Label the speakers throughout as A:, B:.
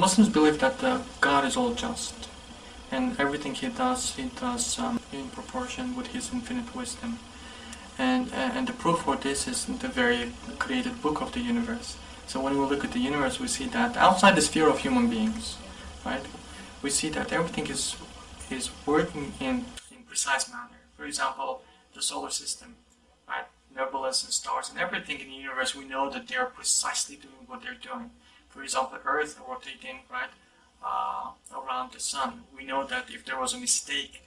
A: Muslims believe that God is all just, and everything He does in proportion with His infinite wisdom. And the proof for this is the very created book of the universe. So when we look at the universe, we see that outside the sphere of human beings, right, we see that everything is working in precise manner. For example, the solar system, right, nebulas and stars and everything in the universe, we know that they are precisely doing what they're doing. For example, Earth rotating, right, around the sun. We know that if there was a mistake,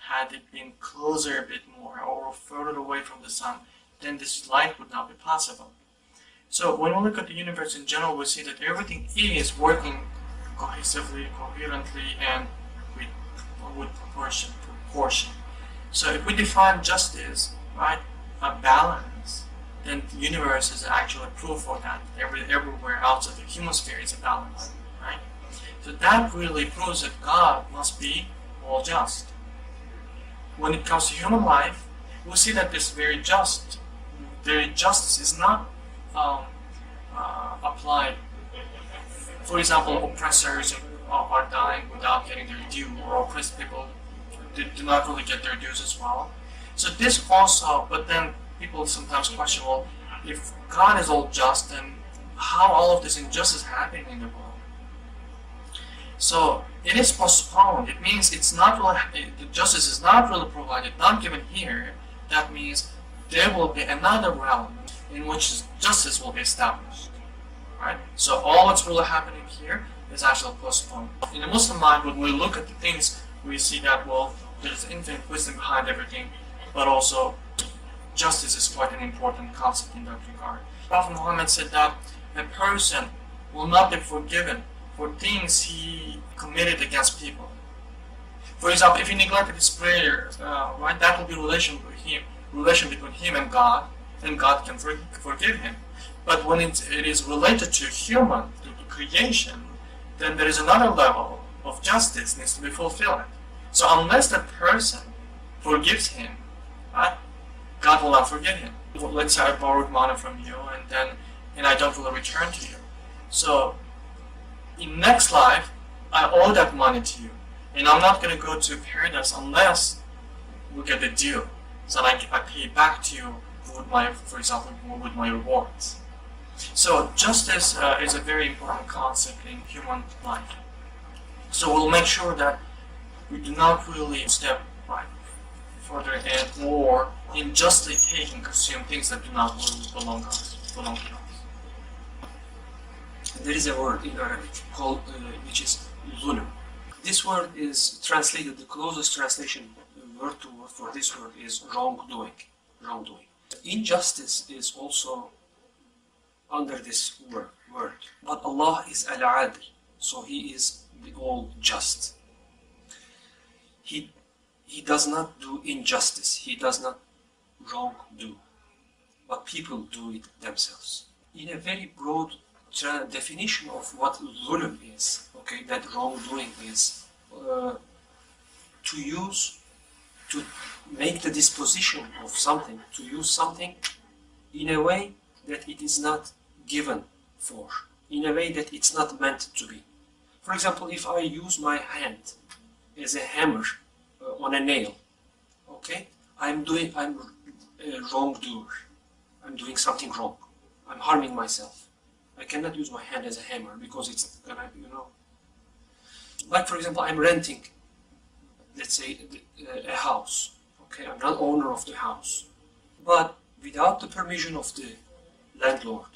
A: had it been closer a bit more or further away from the sun, then this light would not be possible. So when we look at the universe in general, we see that everything is working cohesively, coherently, and with proportion. So if we define justice, right, a balance, then the universe is actually proof for that. Everywhere outside the human sphere is a balance, right? So that really proves that God must be all just. When it comes to human life, we see that this very justice is not applied. For example, oppressors are dying without getting their due, or oppressed people do not really get their dues as well. So this also, but then people sometimes question, well, if God is all just, then how all of this injustice happening in the world? So it is postponed. It means it's not really, the justice is not really provided, not given here. That means there will be another realm in which justice will be established. Right? So all that's really happening here is actually postponed. In the Muslim mind, when we look at the things, we see that, well, there's infinite wisdom behind everything, but also justice is quite an important concept in that regard. Prophet Muhammad said that a person will not be forgiven for things he committed against people. For example, if he neglected his prayers, right, that will be relation between him and God, then God can forgive him. But when it is related to human, to creation, then there is another level of justice needs to be fulfilled. So unless that person forgives him, right, God will not forgive him. Let's say I borrowed money from you and I don't really return to you. So in next life, I owe that money to you, and I'm not going to go to paradise unless we get the due. So I pay back to you with my, for example, with my rewards. So justice is a very important concept in human life. So we'll make sure that we do not really step right further and or unjustly take and consume things that do not really belong to us.
B: There is a word in Arabic called, which is zulm. This word is translated, the closest translation word to word for this word is wrongdoing. Injustice is also under this word. But Allah is al-adl, so He is the all just. He does not do injustice, He does not wrong do, but people do it themselves. In a very broad definition of what zulm is, okay, that wrongdoing is, to make the disposition of something, to use something in a way that it is not given for, in a way that it's not meant to be. For example, if I use my hand as a hammer on a nail, okay, I'm a wrongdoer. I'm doing something wrong. I'm harming myself. I cannot use my hand as a hammer because it's gonna, Like for example, I'm renting, let's say, a house. Okay, I'm not owner of the house, but without the permission of the landlord,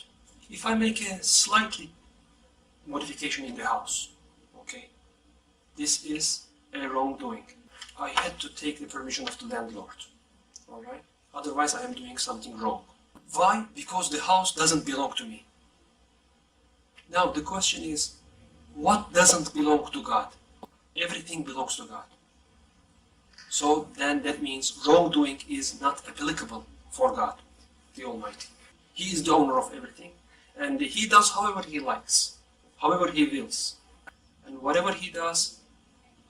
B: if I make a slightly modification in the house, okay, this is a wrongdoing. I had to take the permission of the landlord. All right. Otherwise, I am doing something wrong. Why? Because the house doesn't belong to me. Now the question is, what doesn't belong to God? Everything belongs to God. So then that means wrongdoing is not applicable for God, the Almighty. He is the owner of everything, and He does however He likes, however He wills. And whatever He does,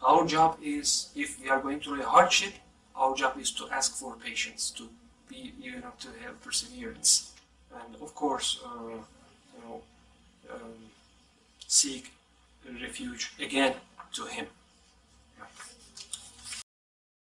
B: our job is, if we are going through a hardship, our job is to ask for patience, to be, to have perseverance, and of course, seek refuge again to Him.